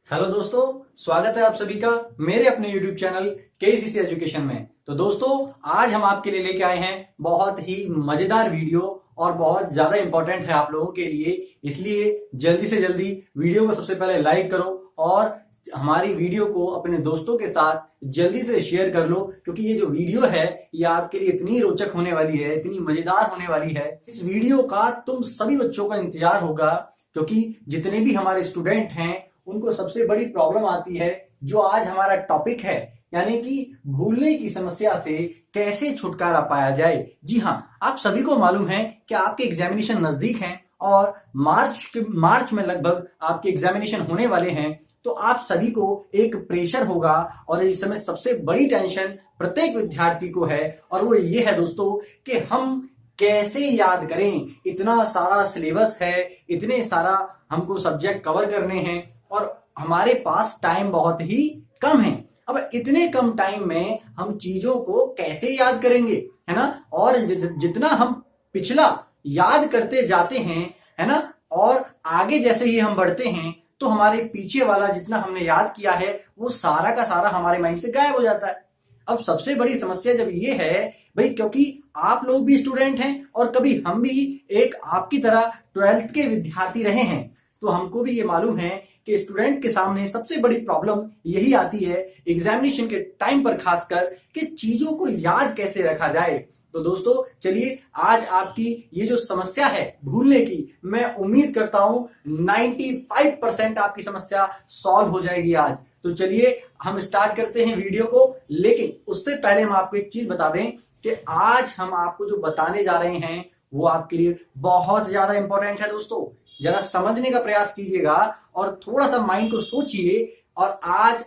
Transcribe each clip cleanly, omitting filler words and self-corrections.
Hello दोस्तों, स्वागत है आप सभी का मेरे अपने YouTube चैनल केसीसी एजुकेशन में। तो दोस्तों, आज हम आपके लिए लेके आए हैं बहुत ही मजेदार वीडियो और बहुत ज्यादा इंपॉर्टेंट है आप लोगों के लिए। इसलिए जल्दी से जल्दी वीडियो को सबसे पहले लाइक करो और हमारी वीडियो को अपने दोस्तों के साथ जल्दी से शेयर कर लो, क्योंकि ये जो वीडियो है ये आपके लिए इतनी रोचक होने वाली है, इतनी मजेदार होने वाली है। इस वीडियो का तुम सभी बच्चों का इंतजार होगा, क्योंकि जितने भी हमारे स्टूडेंट हैं उनको सबसे बड़ी प्रॉब्लम आती है जो आज हमारा टॉपिक है, यानी कि भूलने की समस्या से कैसे छुटकारा पाया जाए। जी हाँ, आप सभी को मालूम है कि आपके एग्जामिनेशन नजदीक हैं और मार्च में लगभग आपके एग्जामिनेशन होने वाले हैं। तो आप सभी को एक प्रेशर होगा और इस समय सबसे बड़ी टेंशन प्रत्येक विद्यार्थी को है, और वो ये है दोस्तों कि हम कैसे याद करें। इतना सारा सिलेबस है, इतने सारा हमको सब्जेक्ट कवर करने हैं और हमारे पास टाइम बहुत ही कम है। अब इतने कम टाइम में हम चीजों को कैसे याद करेंगे, है ना। और जितना हम पिछला याद करते जाते हैं, है ना, और आगे जैसे ही हम बढ़ते हैं तो हमारे पीछे वाला जितना हमने याद किया है वो सारा का सारा हमारे माइंड से गायब हो जाता है। अब सबसे बड़ी समस्या जब ये है भाई, क्योंकि आप लोग भी स्टूडेंट हैं और कभी हम भी एक आपकी तरह 12th के विद्यार्थी रहे हैं, तो हमको भी ये मालूम है कि स्टूडेंट के सामने सबसे बड़ी प्रॉब्लम यही आती है एग्जामिनेशन के टाइम पर, खासकर कि चीजों को याद कैसे रखा जाए। तो दोस्तों चलिए, आज आपकी ये जो समस्या है भूलने की, मैं उम्मीद करता हूं 95% आपकी समस्या सॉल्व हो जाएगी आज। तो चलिए हम स्टार्ट करते हैं वीडियो को, लेकिन उससे पहले हम आपको एक चीज बता दें कि आज हम आपको जो बताने जा रहे हैं वो आपके लिए बहुत ज्यादा इंपॉर्टेंट है। दोस्तों जरा समझने का प्रयास कीजिएगा और थोड़ा सा माइंड को सोचिए। और आज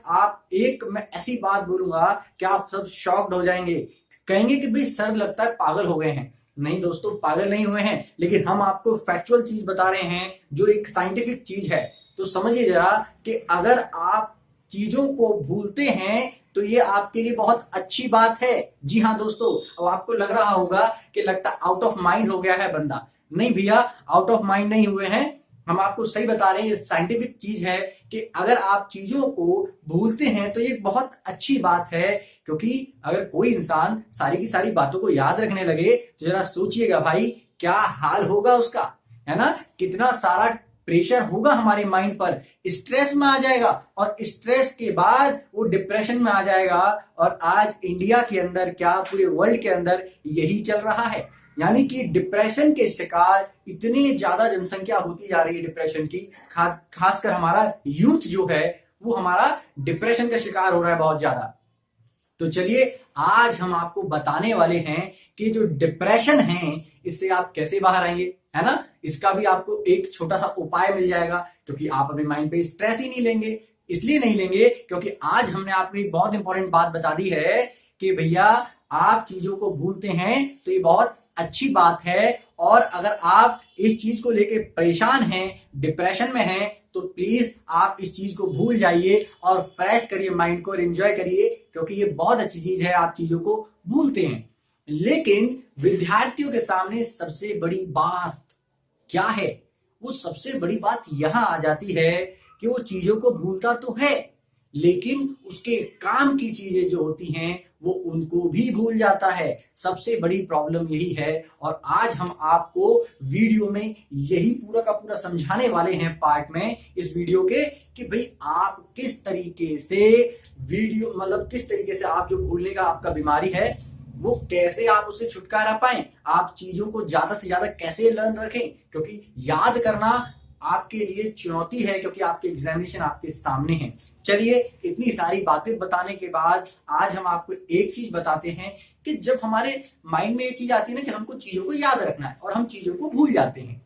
मैं ऐसी बात बोलूंगा कि आप सब शॉक्ड हो जाएंगे, कहेंगे कि भाई सर लगता है पागल हो गए हैं। नहीं दोस्तों, पागल नहीं हुए हैं, लेकिन हम आपको फैक्चुअल चीज बता रहे हैं जो एक साइंटिफिक चीज है। तो समझिए जरा कि अगर आप चीजों को भूलते हैं तो ये आपके लिए बहुत अच्छी बात है। जी हाँ दोस्तों, अब आपको लग रहा होगा कि लगता आउट ऑफ माइंड हो गया है बंदा। नहीं भैया, आउट ऑफ माइंड नहीं हुए हैं, हम आपको सही बता रहे हैं। ये साइंटिफिक चीज है कि अगर आप चीजों को भूलते हैं तो ये बहुत अच्छी बात है, क्योंकि अगर कोई इंसान सारी की सारी बातों को याद रखने लगे तो जरा सोचिएगा भाई क्या हाल होगा उसका, है ना। कितना सारा प्रेशर होगा हमारे माइंड पर, स्ट्रेस में आ जाएगा और स्ट्रेस के बाद वो डिप्रेशन में आ जाएगा। और आज इंडिया के अंदर क्या पूरे वर्ल्ड के अंदर यही चल रहा है, यानी कि डिप्रेशन के शिकार इतनी ज्यादा जनसंख्या होती जा रही है डिप्रेशन की। खासकर हमारा यूथ जो है वो हमारा डिप्रेशन का शिकार हो रहा है बहुत ज्यादा। तो चलिए आज हम आपको बताने वाले हैं कि जो डिप्रेशन है इससे आप कैसे बाहर आएंगे, है ना। इसका भी आपको एक छोटा सा उपाय मिल जाएगा, क्योंकि आप अपने माइंड पे स्ट्रेस ही नहीं लेंगे। इसलिए नहीं लेंगे क्योंकि आज हमने आपको एक बहुत इंपॉर्टेंट बात बता दी है कि भैया आप चीजों को भूलते हैं तो ये बहुत अच्छी बात है। और अगर आप इस चीज को लेके परेशान हैं, डिप्रेशन में हैं, तो प्लीज आप इस चीज को भूल जाइए और फ्रेश करिए माइंड को और एंजॉय करिए, क्योंकि ये बहुत अच्छी चीज है आप चीजों को भूलते हैं। लेकिन विद्यार्थियों के सामने सबसे बड़ी बात क्या है, वो सबसे बड़ी बात यहां आ जाती है कि वो चीजों को भूलता तो है, लेकिन उसके काम की चीजें जो होती हैं वो उनको भी भूल जाता है। सबसे बड़ी प्रॉब्लम यही है, और आज हम आपको वीडियो में यही पूरा का पूरा समझाने वाले हैं पार्ट में इस वीडियो के, कि भाई आप किस तरीके से किस तरीके से आप जो भूलने का आपका बीमारी है वो कैसे आप उससे छुटकारा पाएं, आप चीजों को ज्यादा से ज्यादा कैसे लर्न रखें, क्योंकि याद करना आपके लिए चुनौती है, क्योंकि आपके एग्जामिनेशन आपके सामने हैं। चलिए इतनी सारी बातें बताने के बाद आज हम आपको एक चीज बताते हैं कि जब हमारे माइंड में ये चीज आती है ना कि हमको चीजों को याद रखना है और हम चीजों को भूल जाते हैं,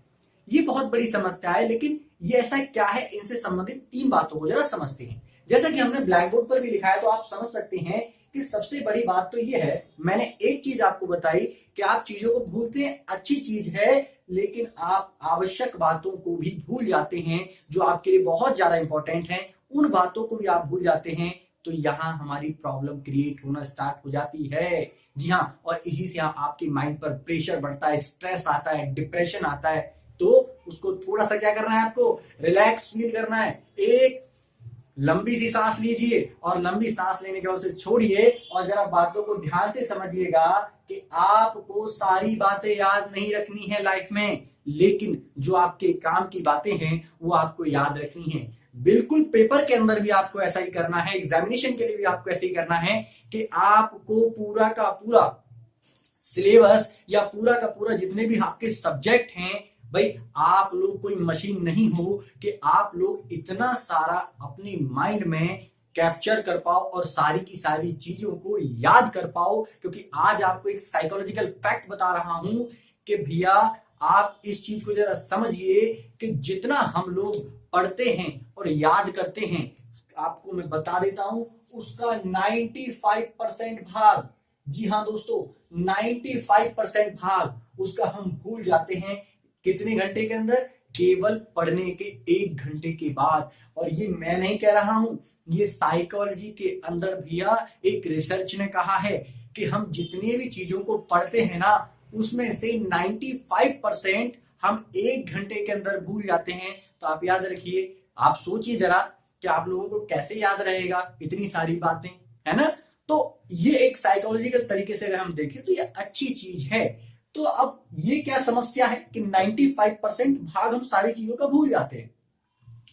ये बहुत बड़ी समस्या है। लेकिन ये ऐसा क्या है, इनसे संबंधित 3 बातों को जरा समझते हैं। जैसा कि हमने ब्लैक बोर्ड पर भी लिखा है, तो आप समझ सकते हैं कि सबसे बड़ी बात तो ये है, मैंने एक चीज आपको बताई कि आप चीजों को भूलते हैं, अच्छी चीज है, लेकिन आप आवश्यक बातों को भी भूल जाते हैं जो आपके लिए बहुत ज्यादा इंपॉर्टेंट हैं, उन बातों को भी आप भूल जाते हैं। तो यहां हमारी प्रॉब्लम क्रिएट होना स्टार्ट हो जाती है। जी हाँ, और इसी से आपके माइंड पर प्रेशर बढ़ता है, स्ट्रेस आता है, डिप्रेशन आता है। तो उसको थोड़ा सा क्या करना है, आपको रिलैक्स फील करना है। एक लंबी सी सांस लीजिए और लंबी सांस लेने के बाद उसे छोड़िए और जरा बातों को ध्यान से समझिएगा कि आपको सारी बातें याद नहीं रखनी है लाइफ में, लेकिन जो आपके काम की बातें हैं वो आपको याद रखनी है। बिल्कुल पेपर के अंदर भी आपको ऐसा ही करना है, एग्जामिनेशन के लिए भी आपको ऐसा ही करना है कि आपको पूरा का पूरा सिलेबस या पूरा का पूरा जितने भी आपके सब्जेक्ट हैं, भाई आप लोग कोई मशीन नहीं हो कि आप लोग इतना सारा अपनी माइंड में कैप्चर कर पाओ और सारी की सारी चीजों को याद कर पाओ। क्योंकि आज आपको एक साइकोलॉजिकल फैक्ट बता रहा हूं कि भैया आप इस चीज को जरा समझिए कि जितना हम लोग पढ़ते हैं और याद करते हैं, आपको मैं बता देता हूं उसका 95% भाग, जी हाँ दोस्तों 95% भाग उसका हम भूल जाते हैं। कितने घंटे के अंदर? केवल पढ़ने के 1 घंटे के बाद। और ये मैं नहीं कह रहा हूं, ये साइकोलॉजी के अंदर भैया एक रिसर्च ने कहा है कि हम जितनी भी चीजों को पढ़ते हैं ना, उसमें से 95% हम 1 घंटे के अंदर भूल जाते हैं। तो आप याद रखिए, आप सोचिए जरा कि आप लोगों को कैसे याद रहेगा इतनी सारी बातें, है ना। तो ये एक साइकोलॉजिकल तरीके से अगर हम देखें तो ये अच्छी चीज है। तो अब ये क्या समस्या है कि 95% भाग हम सारी चीजों का भूल जाते हैं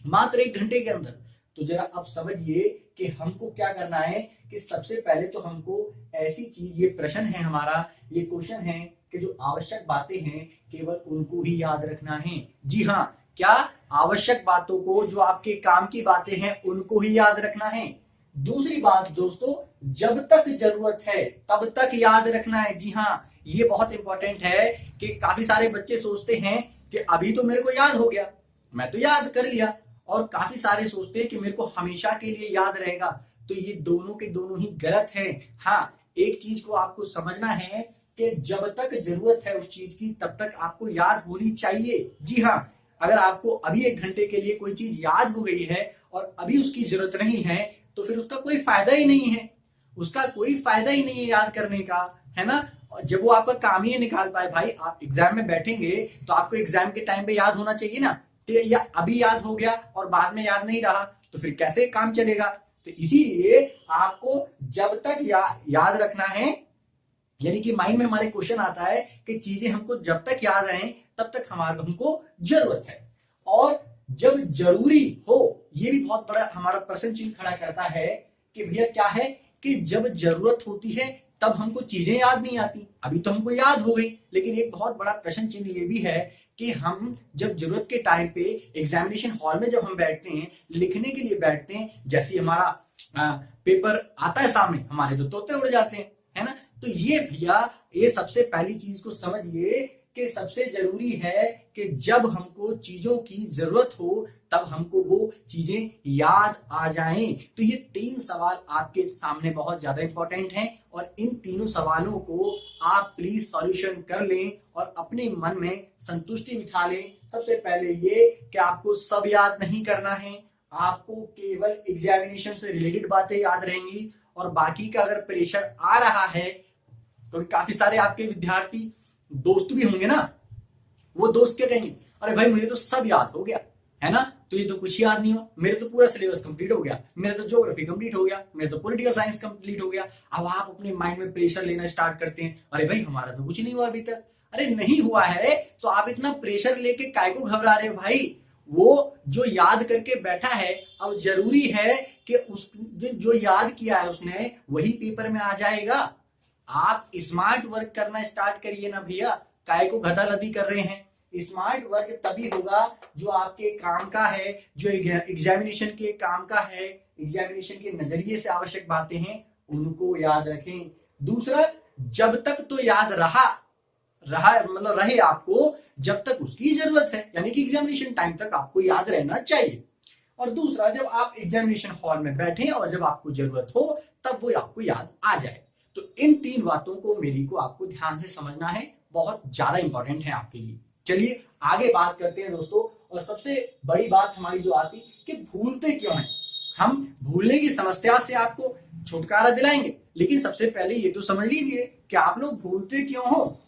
मात्र 1 घंटे के अंदर। तो जरा अब समझिए कि हमको क्या करना है कि सबसे पहले तो हमको ऐसी चीज, ये प्रश्न है हमारा, ये क्वेश्चन है कि जो आवश्यक बातें हैं केवल उनको ही याद रखना है। जी हाँ, क्या आवश्यक बातों को, जो आपके काम की बातें हैं उनको ही याद रखना है। दूसरी बात दोस्तों, जब तक जरूरत है तब तक याद रखना है। जी हाँ, ये बहुत इंपॉर्टेंट है कि काफी सारे बच्चे सोचते हैं कि अभी तो मेरे को याद हो गया, मैं तो याद कर लिया, और काफी सारे सोचते हैं कि मेरे को हमेशा के लिए याद रहेगा। तो ये दोनों के दोनों ही गलत है। हाँ, एक चीज को आपको समझना है कि जब तक जरूरत है उस चीज की तब तक आपको याद होनी चाहिए। जी हाँ, अगर आपको अभी 1 घंटे के लिए कोई चीज याद हो गई है और अभी उसकी जरूरत नहीं है तो फिर उसका कोई फायदा ही नहीं है, उसका कोई फायदा ही नहीं है याद करने का, है ना। और जब वो आपका काम ही नहीं निकाल पाए, भाई आप एग्जाम में बैठेंगे तो आपको एग्जाम के टाइम पे याद होना चाहिए ना। या अभी याद हो गया और बाद में याद नहीं रहा तो फिर कैसे काम चलेगा। तो इसीलिए आपको जब तक याद रखना है, यानी कि माइंड में हमारे क्वेश्चन आता है कि चीजें हमको जब तक याद रहें तब तक हमको जरूरत है। और जब जरूरी हो, ये भी बहुत बड़ा हमारा प्रश्न चिन्ह खड़ा करता है कि भैया क्या है कि जब जरूरत होती है तब हमको चीजें याद नहीं आती। अभी तो हमको याद हो गई, लेकिन एक बहुत बड़ा प्रश्न चिन्ह ये भी है कि हम जब जरूरत के टाइम पे एग्जामिनेशन हॉल में जब हम बैठते हैं, लिखने के लिए बैठते हैं, जैसे हमारा पेपर आता है सामने, हमारे तो तोते उड़ जाते हैं, है ना। तो ये भैया, ये सबसे पहली चीज को समझिए कि सबसे जरूरी है कि जब हमको चीजों की जरूरत हो तब हमको वो चीजें याद आ जाएं। तो ये 3 सवाल आपके सामने बहुत ज्यादा इंपॉर्टेंट हैं और इन तीनों सवालों को आप प्लीज सॉल्यूशन कर लें और अपने मन में संतुष्टि बिठा लें। सबसे पहले ये कि आपको सब याद नहीं करना है, आपको केवल एग्जामिनेशन से रिलेटेड बातें याद रहेंगी और बाकी का अगर प्रेशर आ रहा है, तो काफी सारे आपके विद्यार्थी दोस्त भी होंगे ना, वो दोस्त क्या कहेंगे, अरे भाई मुझे तो सब याद हो गया, है ना, तो ये तो कुछ याद नहीं हो, मेरे तो पूरा सिलेबस कंप्लीट हो गया, मेरा तो ज्योग्राफी कंप्लीट हो गया, मेरा तो पॉलिटिकल साइंस कंप्लीट हो गया। अब आप अपने माइंड में प्रेशर लेना स्टार्ट करते हैं, अरे भाई हमारा तो कुछ नहीं हुआ अभी तक। अरे नहीं हुआ है तो आप इतना प्रेशर लेके काय को घबरा रहे हो भाई। वो जो याद करके बैठा है, अब जरूरी है कि उस जो याद किया है उसने वही पेपर में आ जाएगा। आप स्मार्ट वर्क करना स्टार्ट करिए ना भैया, काय को गदालदी कर रहे हैं। स्मार्ट वर्क तभी होगा जो आपके काम का है, जो एग्जामिनेशन के काम का है, एग्जामिनेशन के नजरिए से आवश्यक बातें हैं उनको याद रखें। दूसरा, जब तक तो याद रहा मतलब रहे आपको, जब तक उसकी जरूरत है, यानी कि एग्जामिनेशन टाइम तक आपको याद रहना चाहिए। और दूसरा, जब आप एग्जामिनेशन हॉल में बैठे और जब आपको जरूरत हो तब वो आपको याद आ जाए। तो इन 3 बातों को मेरी को आपको ध्यान से समझना है, बहुत ज्यादा इंपॉर्टेंट है आपके लिए। चलिए आगे बात करते हैं दोस्तों। और सबसे बड़ी बात हमारी जो आती कि भूलते क्यों हैं। हम भूलने की समस्या से आपको छुटकारा दिलाएंगे, लेकिन सबसे पहले ये तो समझ लीजिए कि आप लोग भूलते क्यों हो,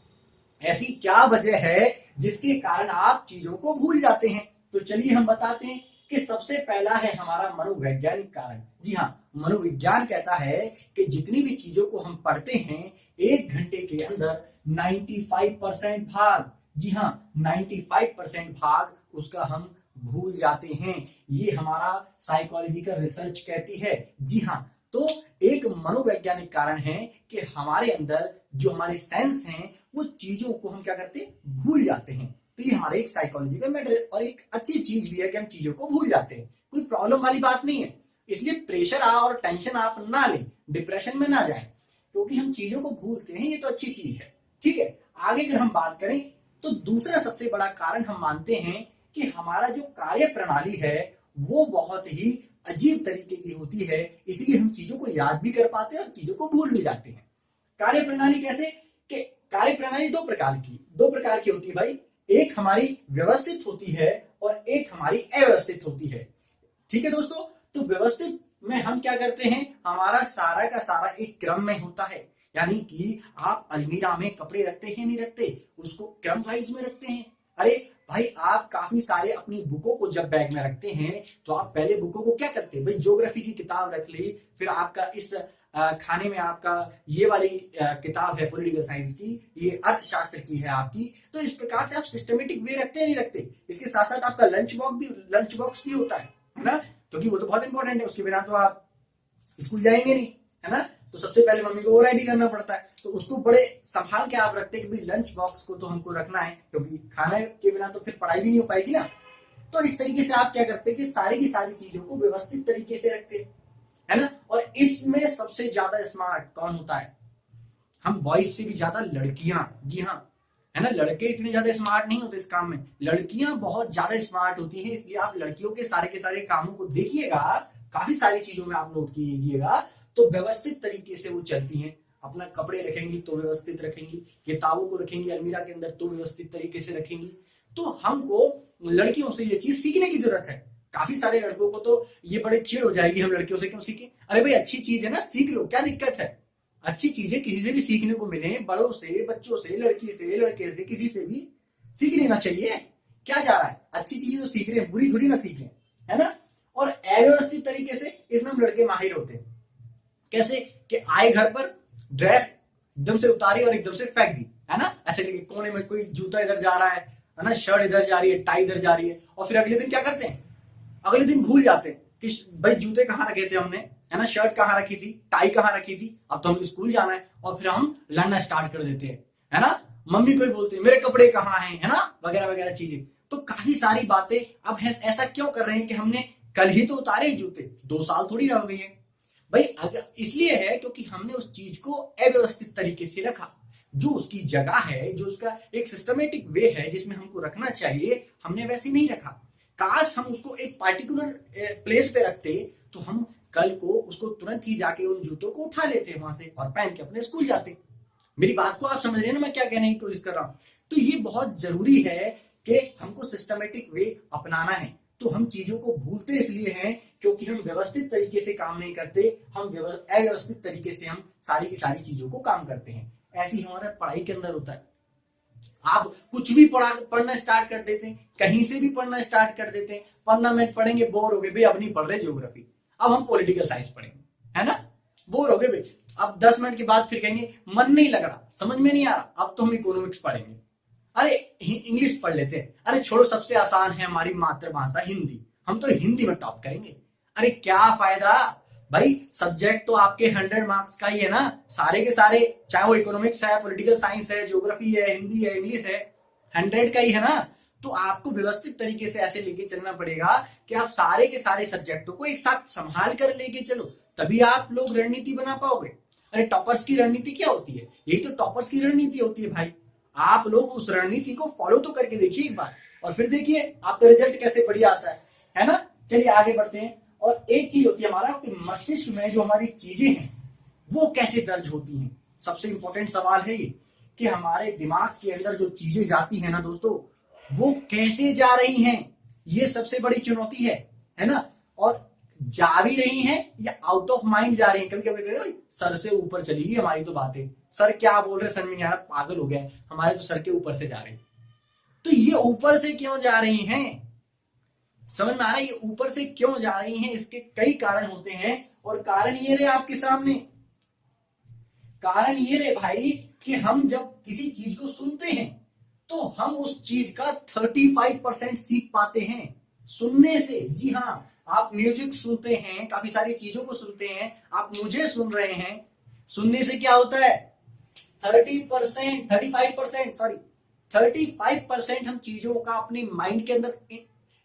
ऐसी क्या वजह है जिसके कारण आप चीजों को भूल जाते हैं। तो चलिए हम बताते हैं कि सबसे पहला है हमारा मनोवैज्ञानिक कारण। जी हाँ, मनोविज्ञान कहता है कि जितनी भी चीजों को हम पढ़ते हैं 1 घंटे के अंदर 95% भाग, जी हाँ 95% भाग उसका हम भूल जाते हैं। ये हमारा साइकोलॉजिकल रिसर्च कहती है। जी हाँ, तो एक मनोवैज्ञानिक कारण है कि हमारे अंदर जो हमारे सेंस हैं वो चीजों को हम क्या करते हैं, भूल जाते हैं। तो ये हमारा एक साइकोलॉजिकल मैटर है और एक अच्छी चीज भी है कि हम चीजों को भूल जाते हैं, कोई प्रॉब्लम वाली बात नहीं है। इसलिए प्रेशर और टेंशन आप ना लें, डिप्रेशन में ना जाएं, क्योंकि हम चीजों को भूलते हैं, ये तो अच्छी चीज है। ठीक है, आगे अगर हम बात करें तो दूसरा सबसे बड़ा कारण हम मानते हैं कि हमारा जो कार्य प्रणाली है वो बहुत ही अजीब तरीके की होती है, इसलिए हम चीजों को याद भी कर पाते हैं और चीजों को भूल भी जाते हैं। कार्य प्रणाली कैसे कि कार्य प्रणाली दो प्रकार की होती है भाई। एक हमारी व्यवस्थित होती है और एक हमारी अव्यवस्थित होती है। ठीक है दोस्तों, तो व्यवस्थित में हम क्या करते हैं, हमारा सारा का सारा एक क्रम में होता है, यानी कि आप अलमीरा में कपड़े रखते हैं नहीं रखते, उसको क्रम वाइज में रखते हैं। अरे भाई, आप काफी सारे अपनी बुकों को जब बैग में रखते हैं तो आप पहले बुकों को क्या करते हैं भाई, ज्योग्राफी की किताब रख ली, फिर आपका इस खाने में आपका ये वाली किताब है पॉलिटिकल साइंस की, ये अर्थशास्त्र की है आपकी। तो इस प्रकार से आप सिस्टमेटिक वे रखते हैं नहीं रखते। इसके साथ साथ आपका लंच बॉक्स भी होता है ना, क्योंकि वो तो बहुत इंपॉर्टेंट है, उसके बिना तो आप स्कूल जाएंगे नहीं, है ना। तो सबसे पहले मम्मी को वो रेडी करना पड़ता है, तो उसको बड़े संभाल के आप रखते हैं कि भाई लंच बॉक्स को तो हमको रखना है, क्योंकि खाने के बिना तो फिर पढ़ाई भी नहीं हो पाएगी ना। तो इस तरीके से आप क्या करते हैं कि सारी की सारी चीजों को व्यवस्थित तरीके से रखते हैं, है ना। और इसमें सबसे ज्यादा स्मार्ट कौन होता है, हम बॉयज से भी ज्यादा लड़कियां। जी हाँ, है ना, लड़के इतने ज्यादा स्मार्ट नहीं होते इस काम में, लड़कियां बहुत ज्यादा स्मार्ट होती हैं। इसलिए आप लड़कियों के सारे कामों को देखिएगा, काफी सारी चीजों में आप नोट कीजिएगा, तो व्यवस्थित तरीके से वो चलती हैं। अपना कपड़े रखेंगी तो व्यवस्थित रखेंगी, किताबों को रखेंगी अलमीरा के अंदर तो व्यवस्थित तरीके से रखेंगी। तो हमको लड़कियों से ये चीज सीखने की जरूरत है। काफी सारे लड़कों को तो ये बड़े चिढ़ हो जाएगी, हम लड़कियों से क्यों सीखें। अरे भाई, अच्छी चीज है ना, सीख लो, क्या दिक्कत है। अच्छी चीजें किसी से भी सीखने को मिले, बड़ों से, बच्चों से, लड़की से, लड़के से, किसी से भी सीख लेना चाहिए। क्या जा रहा है, अच्छी चीजें तो सीख रहे हैं, बुरी थोड़ी ना सीख रहे हैं, है ना। और अव्यवस्थित तरीके से इसमें हम लड़के माहिर होते हैं। कैसे कि आए घर पर, ड्रेस एकदम से उतारी और एकदम से फेंक दी, है ना, ऐसे लेके कोने में कोई जूता इधर जा रहा है ना, शर्ट इधर जा रही है, टाई इधर जा रही है, और फिर अगले दिन क्या करते हैं, अगले दिन भूल जाते हैं कि भाई जूते कहाँ रखे थे हमने, है ना, शर्ट कहाँ रखी थी, टाई कहाँ रखी थी, अब तो हम स्कूल जाना है, और फिर हम लड़ना स्टार्ट कर देते हैं, है ना। मम्मी को ही बोलते हैं मेरे कपड़े कहाँ हैं, है ना, वगैरह वगैरह चीजें। तो काफी सारी बातें अब ऐसा क्यों कर रहे हैं कि हमने कल ही तो उतारे जूते, 2 साल थोड़ी रह गई है भाई। अगर इसलिए है क्योंकि हमने उस चीज को अव्यवस्थित तरीके से रखा, जो उसकी जगह है, जो उसका एक सिस्टमेटिक वे है जिसमें हमको रखना चाहिए, हमने वैसे नहीं रखा। काश हम उसको एक पार्टिकुलर प्लेस पे रखते तो हम कल को उसको तुरंत ही जाके उन जूतों को उठा लेते वहां से और पहन के अपने स्कूल जाते। मेरी बात को आप समझ रहे हैं ना, मैं क्या कहने की कोशिश कर रहा हूं। तो ये बहुत जरूरी है कि हमको सिस्टमेटिक वे अपनाना है। तो हम चीजों को भूलते इसलिए हैं क्योंकि हम व्यवस्थित तरीके से काम नहीं करते, हम अव्यवस्थित तरीके से हम सारी की सारी चीजों को काम करते हैं। ऐसे ही हमारा पढ़ाई के अंदर होता है। आप कुछ भी पढ़ना स्टार्ट कर देते हैं, कहीं से भी पढ़ना स्टार्ट कर देते हैं, 15 मिनट पढ़ेंगे, बोर हो गए भाई, अब नहीं पढ़ रहे ज्योग्राफी, अब हम पॉलिटिकल साइंस पढ़ेंगे, है ना, बोर हो गए भाई। अब 10 मिनट के बाद फिर कहेंगे मन नहीं लग रहा, समझ में नहीं आ रहा, अब तो हम इकोनॉमिक्स पढ़ेंगे। अरे इंग्लिश पढ़ लेते हैं, अरे छोड़ो, सबसे आसान है हमारी मातृभाषा हिंदी, हम तो हिंदी में टॉप करेंगे। अरे क्या फायदा भाई, सब्जेक्ट तो आपके 100 मार्क्स का ही है ना, सारे के सारे, चाहे वो इकोनॉमिक्स है, पॉलिटिकल साइंस है, ज्योग्राफी है, हिंदी है, इंग्लिश है, 100 का ही है ना। तो आपको व्यवस्थित तरीके से ऐसे लेके चलना पड़ेगा कि आप सारे के सारे सब्जेक्टों को एक साथ संभाल कर लेके चलो, तभी आप लोग रणनीति बना पाओगे। अरे टॉपर्स की रणनीति क्या होती है, यही तो टॉपर्स की रणनीति होती है भाई। आप लोग उस रणनीति को फॉलो तो करके देखिए एक बार, और फिर देखिए आपका रिजल्ट कैसे बढ़िया आता है ना। चलिए आगे बढ़ते हैं। और एक चीज होती है हमारा कि मस्तिष्क में जो हमारी चीजें हैं वो कैसे दर्ज होती हैं। सबसे इंपॉर्टेंट सवाल है ये कि हमारे दिमाग के अंदर जो चीजें जाती हैं ना दोस्तों, वो कैसे जा रही हैं, ये सबसे बड़ी चुनौती है ना। और जा भी रही हैं या आउट ऑफ माइंड जा रही हैं। कभी कभी सर से ऊपर चली गई हमारी तो बातें, सर क्या बोल रहे, सर में यार पागल हो गया, हमारे तो सर के ऊपर से जा रही। तो ये ऊपर से क्यों जा रही हैं, समझ में आ रहा है ये ऊपर से क्यों जा रही हैं? इसके कई कारण होते हैं और कारण ये रहे आपके सामने। कारण ये रहे भाई कि हम जब किसी चीज को सुनते हैं तो हम उस चीज का 35% सीख पाते हैं सुनने से। जी हाँ, आप म्यूजिक सुनते हैं, काफी सारी चीजों को सुनते हैं, आप मुझे सुन रहे हैं। सुनने से क्या होता है? 35% हम चीजों का अपने माइंड के अंदर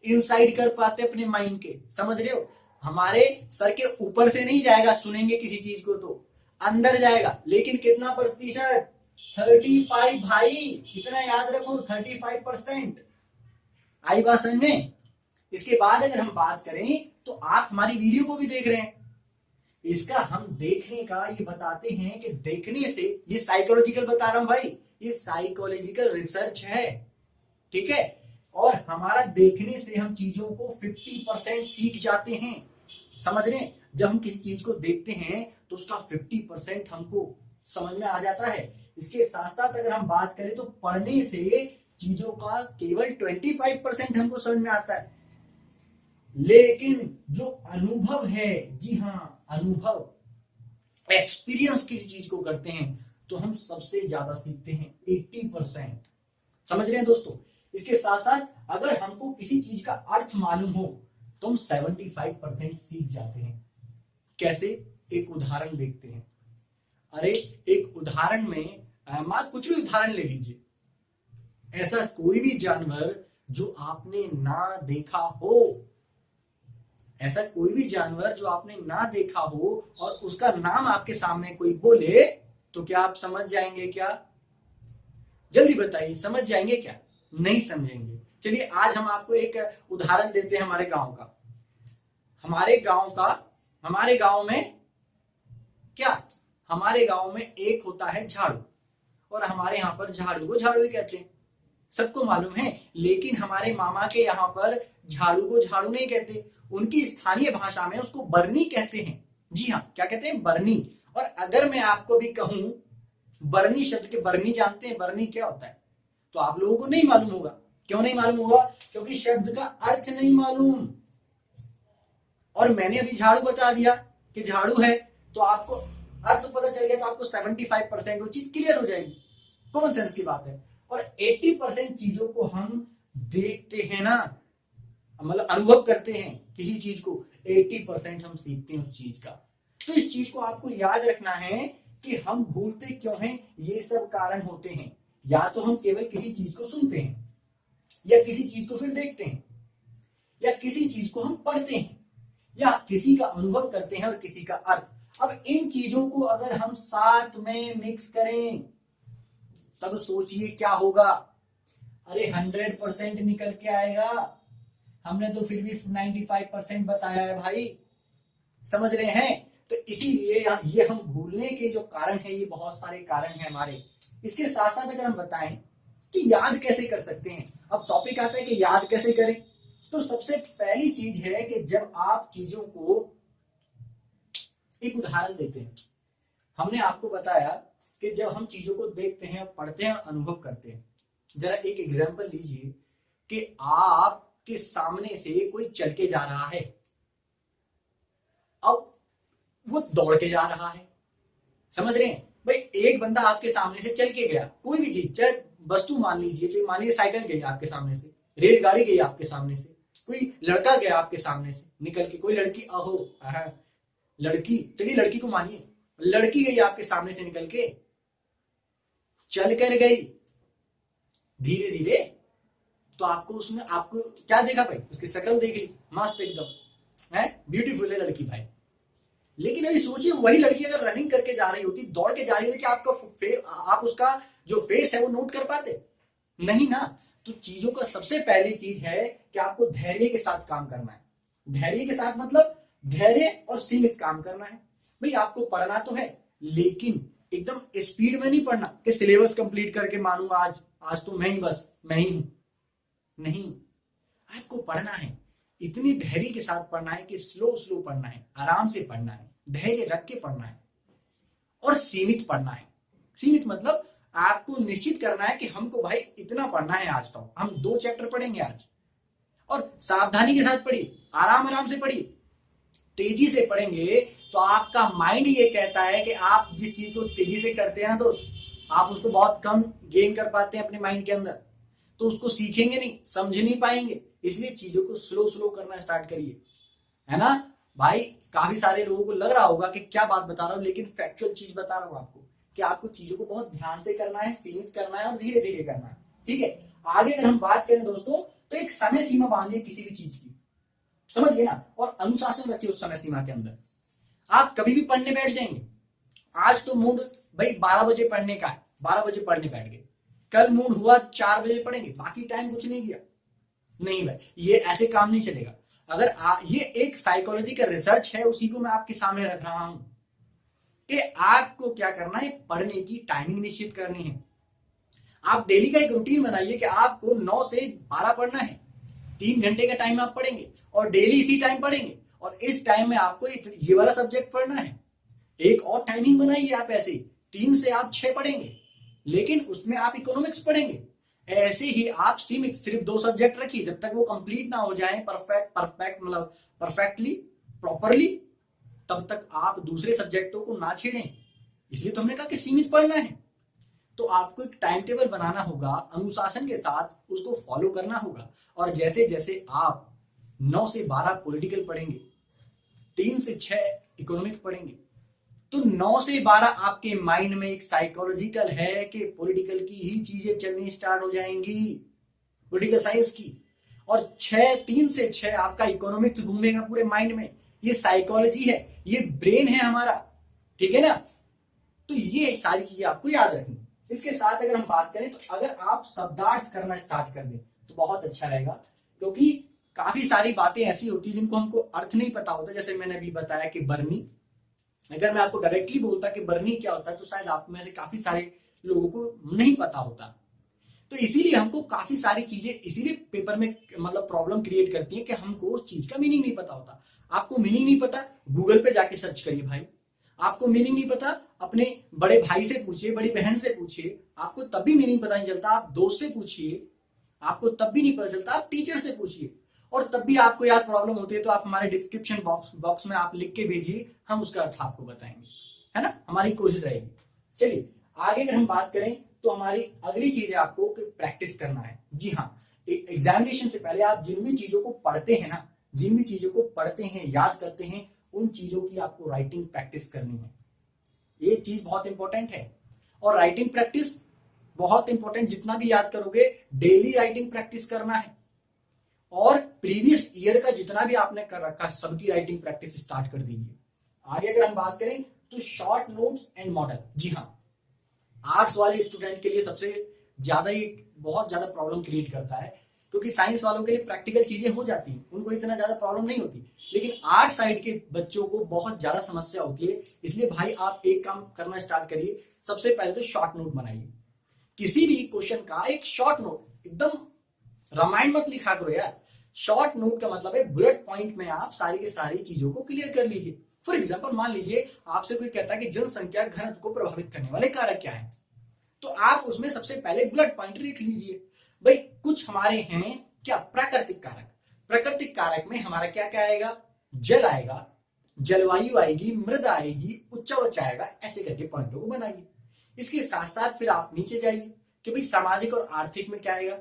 इनसाइड कर पाते हैं, अपने माइंड के। समझ रहे हो? हमारे सर के ऊपर से नहीं जाएगा, सुनेंगे किसी चीज को तो अंदर जाएगा, लेकिन कितना प्रतिशत? 35 भाई, इतना याद रखो, 35%। आई बात समझ में? इसके बाद अगर हम बात करें तो आप हमारी वीडियो को भी देख रहे हैं, इसका हम देखने का ये बताते हैं कि देखने से, ये साइकोलॉजिकल बता रहा हूं भाई, ये साइकोलॉजिकल रिसर्च है, ठीक है। और हमारा देखने से हम चीजों को 50% सीख जाते हैं। समझ रहे हैं? जब हम किसी चीज को देखते हैं तो उसका 50% हमको समझ में आ जाता है। इसके साथ साथ अगर हम बात करें तो पढ़ने से चीजों का केवल 25% हमको समझ में आता है, लेकिन जो अनुभव है, जी हाँ अनुभव, एक्सपीरियंस किसी चीज को करते हैं तो हम सबसे ज्यादा सीखते हैं, 80%। समझ रहे हैं दोस्तों? इसके साथ साथ अगर हमको किसी चीज का अर्थ मालूम हो तो हम 75% सीख जाते हैं। कैसे? एक उदाहरण देखते हैं। अरे एक उदाहरण में कुछ भी उदाहरण ले लीजिए, ऐसा कोई भी जानवर जो आपने ना देखा हो, ऐसा कोई भी जानवर जो आपने ना देखा हो और उसका नाम आपके सामने कोई बोले तो क्या आप समझ जाएंगे क्या? जल्दी बताइए, समझ जाएंगे क्या? नहीं समझेंगे। चलिए आज हम आपको एक उदाहरण देते हैं हमारे गांव का। हमारे गांव में क्या, हमारे गांव में एक होता है झाड़ू, और हमारे यहाँ पर झाड़ू को झाड़ू ही कहते हैं, सबको मालूम है। लेकिन हमारे मामा के यहाँ पर झाड़ू को झाड़ू नहीं कहते, उनकी स्थानीय भाषा में उसको बरनी कहते हैं। जी हाँ, क्या कहते हैं? बरनी। और अगर मैं आपको भी कहूं बरनी शब्द के, बरनी जानते हैं बरनी क्या होता है? तो आप लोगों को नहीं मालूम होगा। क्यों नहीं मालूम होगा? क्योंकि शब्द का अर्थ नहीं मालूम। और मैंने अभी झाड़ू बता दिया कि झाड़ू है, तो आपको अर्थ पता चल गया, तो आपको 75% वो चीज क्लियर हो जाएगी। कॉमन सेंस की बात है। और 80% चीजों को हम देखते हैं ना, मतलब अनुभव करते हैं किसी चीज को, 80% हम सीखते हैं उस चीज का। तो इस चीज को आपको याद रखना है कि हम भूलते क्यों हैं, ये सब कारण होते हैं। या तो हम केवल किसी चीज को सुनते हैं, या किसी चीज को फिर देखते हैं, या किसी चीज को हम पढ़ते हैं, या किसी का अनुभव करते हैं और किसी का अर्थ। अब इन चीजों को अगर हम साथ में मिक्स करें तब सोचिए क्या होगा। अरे 100% निकल के आएगा। हमने तो फिर भी 95% बताया है भाई। समझ रहे हैं? तो इसीलिए ये हम भूलने के जो कारण है, ये बहुत सारे कारण हैं हमारे। इसके साथ साथ अगर हम बताएं कि याद कैसे कर सकते हैं, अब टॉपिक आता है कि याद कैसे करें, तो सबसे पहली चीज है कि जब आप चीजों को, एक उदाहरण देते हैं। हमने आपको बताया कि जब हम चीजों को देखते हैं, पढ़ते हैं, अनुभव करते हैं। जरा एक एग्जांपल लीजिए कि आपके सामने से कोई चल के जा रहा है, अब वो दौड़ के जा रहा है। समझ रहे हैं भाई? एक बंदा आपके सामने से चल के गया, कोई भी चीज, चाहे वस्तु मान लीजिए, चाहे मान लीजिए साइकिल गई आपके सामने से, रेलगाड़ी गई आपके सामने से, कोई लड़का गया आपके सामने से निकल के, कोई लड़की, अहो लड़की, चलिए लड़की को मानिए, लड़की गई आपके सामने से निकल के, चल कर गई धीरे धीरे, तो आपको उसने, आपको क्या देखा भाई? उसकी शक्ल देख ली, मस्त एकदम है, ब्यूटीफुल है लड़की भाई। लेकिन अभी सोचिए वही लड़की अगर रनिंग करके जा रही होती, दौड़ के जा रही होती, आपका आप उसका जो फेस है वो नोट कर पाते? नहीं ना। तो चीजों का सबसे पहली चीज है कि आपको धैर्य के साथ काम करना है। धैर्य के साथ मतलब धैर्य और सीमित काम करना है। भाई आपको पढ़ना तो है, लेकिन एकदम स्पीड में नहीं पढ़ना कि सिलेबस कंप्लीट करके मानू आज तो मैं ही, बस मैं ही हूं। नहीं, आपको पढ़ना है, इतनी धैर्य के साथ पढ़ना है कि स्लो स्लो पढ़ना है, आराम से पढ़ना है, धैर्य रख के पढ़ना है, और सीमित पढ़ना है। सीमित मतलब आपको निश्चित करना है कि हमको भाई इतना पढ़ना है आज, तो हम 2 चैप्टर पढ़ेंगे आज, और सावधानी के साथ पढ़िए, आराम आराम से पढ़िए। तेजी से पढ़ेंगे तो आपका माइंड ये कहता है कि आप जिस चीज को तेजी से करते हैं ना दोस्त, आप उसको बहुत कम गेन कर पाते हैं अपने माइंड के अंदर, तो उसको सीखेंगे नहीं, समझ नहीं पाएंगे। इसलिए चीजों को स्लो स्लो करना स्टार्ट करिए, है ना भाई। काफी सारे लोगों को लग रहा होगा कि क्या बात बता रहा हूं, लेकिन फैक्चुअल चीज बता रहा हूं आपको कि आपको चीजों को बहुत ध्यान से करना है, सीमित करना है और धीरे धीरे करना है। ठीक है, आगे अगर हम बात करें दोस्तों, तो एक समय सीमा बांधिए किसी भी चीज की, समझ गए ना, और अनुशासन रखिए उस समय सीमा के अंदर। आप कभी भी पढ़ने बैठ जाएंगे, आज तो मूड भाई 12 बजे पढ़ने का है, 12 बजे पढ़ने बैठ गए, कल मूड हुआ 4 बजे पढ़ेंगे, बाकी टाइम कुछ नहीं किया, नहीं भाई, ये ऐसे काम नहीं चलेगा। अगर ये एक साइकोलॉजी का रिसर्च है, उसी को मैं आपके सामने रख रहा हूं कि आपको क्या करना है, पढ़ने की टाइमिंग निश्चित करनी है। आप डेली का एक रूटीन बनाइए कि आपको 9 से 12 पढ़ना है, 3 घंटे का टाइम आप पढ़ेंगे और डेली इसी टाइम पढ़ेंगे, और इस टाइम में आपको ये वाला सब्जेक्ट पढ़ना है। एक और टाइमिंग बनाइए आप ऐसे, 3 से आप 6 पढ़ेंगे, लेकिन उसमें आप इकोनॉमिक्स पढ़ेंगे। ऐसे ही आप सीमित सिर्फ 2 सब्जेक्ट रखिए, जब तक वो कंप्लीट ना हो जाए परफेक्ट मतलब परफेक्टली प्रॉपरली, तब तक आप दूसरे सब्जेक्टों को ना छेड़ें। इसलिए तो हमने कहा कि सीमित पढ़ना है। तो आपको एक टाइम टेबल बनाना होगा, अनुशासन के साथ उसको फॉलो करना होगा। और जैसे जैसे आप 9 से 12 पॉलिटिकल पढ़ेंगे, 3 से 6 इकोनॉमिक्स पढ़ेंगे, तो 9 से 12 आपके माइंड में एक साइकोलॉजिकल है कि पॉलिटिकल की ही चीजें चलनी स्टार्ट हो जाएंगी, पॉलिटिकल साइंस की। और 3 से 6 आपका इकोनॉमिक्स घूमेगा पूरे माइंड में। ये साइकोलॉजी है, ये ब्रेन है हमारा, ठीक है ना। तो ये सारी चीजें आपको याद रखनी। इसके साथ अगर हम बात करें, तो अगर आप शब्दार्थ करना स्टार्ट कर दें तो बहुत अच्छा रहेगा, क्योंकि काफी सारी बातें ऐसी होती है जिनको हमको अर्थ नहीं पता होता। जैसे मैंने अभी बताया कि बर्नी, अगर मैं आपको डायरेक्टली बोलता कि बर्नी क्या होता है, तो शायद आप में से काफी सारे लोगों को नहीं पता होता। तो इसीलिए हमको काफी सारी चीजें इसीलिए पेपर में मतलब प्रॉब्लम क्रिएट करती है कि हमको उस चीज का मीनिंग नहीं पता होता। आपको मीनिंग नहीं पता, गूगल पे जाके सर्च करिए भाई। आपको मीनिंग नहीं पता, अपने बड़े भाई से पूछिए, बड़ी बहन से पूछिए, आपको तब भी मीनिंग पता नहीं चलता। आप दोस्त से पूछिए, आपको तब भी नहीं पता चलता। आप टीचर से पूछिए, और तब भी आपको यार प्रॉब्लम होती है, तो आप हमारे डिस्क्रिप्शन बॉक्स में आप लिख के भेजिए, हम उसका अर्थ आपको बताएंगे, है ना, हमारी कोशिश रहेगी। चलिए आगे अगर हम बात करें, तो हमारी अगली चीज है आपको प्रैक्टिस करना है। जी हाँ, एग्जामिनेशन से पहले आप जिन भी चीजों को पढ़ते हैं ना, जिन भी चीजों को पढ़ते हैं, याद करते हैं, उन चीजों की आपको राइटिंग प्रैक्टिस करनी है। ये चीज बहुत इंपॉर्टेंट है। और राइटिंग प्रैक्टिस बहुत इंपॉर्टेंट, जितना भी याद करोगे डेली राइटिंग प्रैक्टिस करना है। और प्रीवियस ईयर का जितना भी आपने कर रखा, सबकी राइटिंग प्रैक्टिस स्टार्ट कर दीजिए। आगे अगर हम बात करें, तो शॉर्ट नोट्स एंड मॉडल। जी हाँ, आर्ट्स वाले स्टूडेंट के लिए सबसे ज्यादा ये बहुत ज्यादा प्रॉब्लम क्रिएट करता है, क्योंकि साइंस वालों के लिए प्रैक्टिकल चीजें हो जाती हैं, उनको इतना ज्यादा प्रॉब्लम नहीं होती। लेकिन आर्ट साइड के बच्चों को बहुत ज्यादा समस्या होती है। इसलिए भाई आप एक काम करना स्टार्ट करिए, सबसे पहले तो शॉर्ट नोट बनाइए। किसी भी क्वेश्चन का एक शॉर्ट नोट, एकदम रामायण मत लिखा करो यार। शॉर्ट नोट का मतलब है बुलेट पॉइंट में आप सारी की सारी चीजों को क्लियर कर लीजिए। फॉर एग्जाम्पल, मान लीजिए आपसे कोई कहता है कि जनसंख्या घनत्व को प्रभावित करने वाले कारक क्या है, तो आप उसमें सबसे पहले बुलेट पॉइंट लिख लीजिए। भाई कुछ हमारे हैं क्या, प्राकृतिक कारक। प्राकृतिक कारक में हमारा क्या क्या आएगा, जल आएगा, जलवायु आएगी, मृदा आएगी, उच्चावच आएगा, ऐसे करके पॉइंटों को बनाइए। इसके साथ साथ फिर आप नीचे जाइए कि भाई सामाजिक और आर्थिक में क्या आएगा,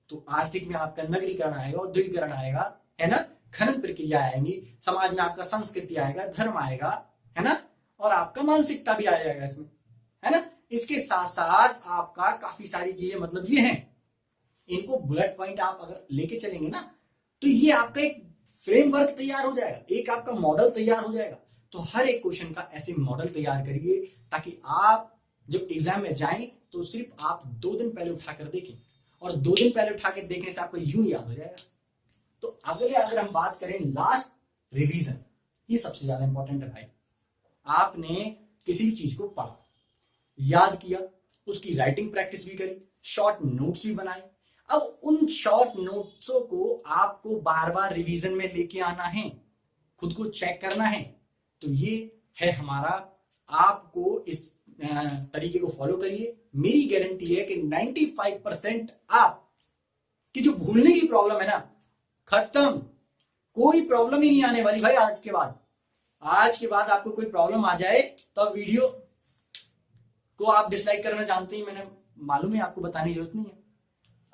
तो आर्थिक में आपका नगरीकरण आएगा, औद्योगिकरण आएगा, है ना, खनन प्रक्रिया आएंगी, समाज में आपका संस्कृति आएगा, धर्म आएगा, है ना, और आपका मानसिकता भी आ जाएगा इसमें, है ना। इसके साथ साथ आपका काफी सारी चीजें मतलब ये हैं, इनको बुलेट पॉइंट आप अगर लेके चलेंगे ना, तो ये आपका एक फ्रेमवर्क तैयार हो जाएगा, एक आपका मॉडल तैयार हो जाएगा। तो हर एक क्वेश्चन का ऐसे मॉडल तैयार करिए, ताकि आप जब एग्जाम में जाएं तो सिर्फ आप 2 दिन पहले उठाकर देखें, और 2 दिन पहले उठा के देखने से आपको यूं याद हो जाएगा। तो अगले अगर हम बात करें, लास्ट रिवीजन, ये सबसे ज्यादा इंपॉर्टेंट है भाई। आपने किसी भी चीज को पढ़ा, याद किया, उसकी राइटिंग प्रैक्टिस भी करी, शॉर्ट नोट्स भी बनाए। अब उन शॉर्ट नोट्सों को आपको बार बार रिवीजन में लेके आना है, खुद को चेक करना है। तो ये है हमारा, आपको इस तरीके को फॉलो करिए। मेरी गारंटी है कि 95% आप की जो भूलने की प्रॉब्लम है ना, खत्म। कोई प्रॉब्लम ही नहीं आने वाली भाई आज के बाद। आज के बाद आपको कोई प्रॉब्लम आ जाए तो वीडियो को आप डिसलाइक करना जानते ही, मैंने मालूम है आपको बताने की जरूरत नहीं है,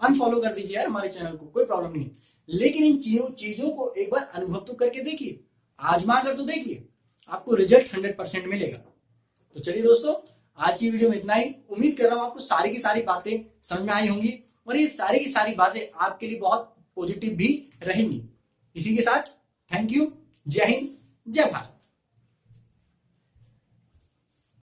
अनफॉलो कर दीजिए यार हमारे चैनल को, कोई प्रॉब्लम नहीं है। लेकिन इन चीजों को एक बार अनुभव तो करके देखिए, आजमा कर तो देखिए, आपको रिजल्ट 100% मिलेगा। तो चलिए दोस्तों, आज की वीडियो में इतना ही। उम्मीद कर रहा हूं आपको सारी की सारी बातें समझ में आई होंगी और ये सारी की सारी बातें आपके लिए बहुत पॉजिटिव भी रहेंगी। इसी के साथ थैंक यू, जय हिंद, जय भारत।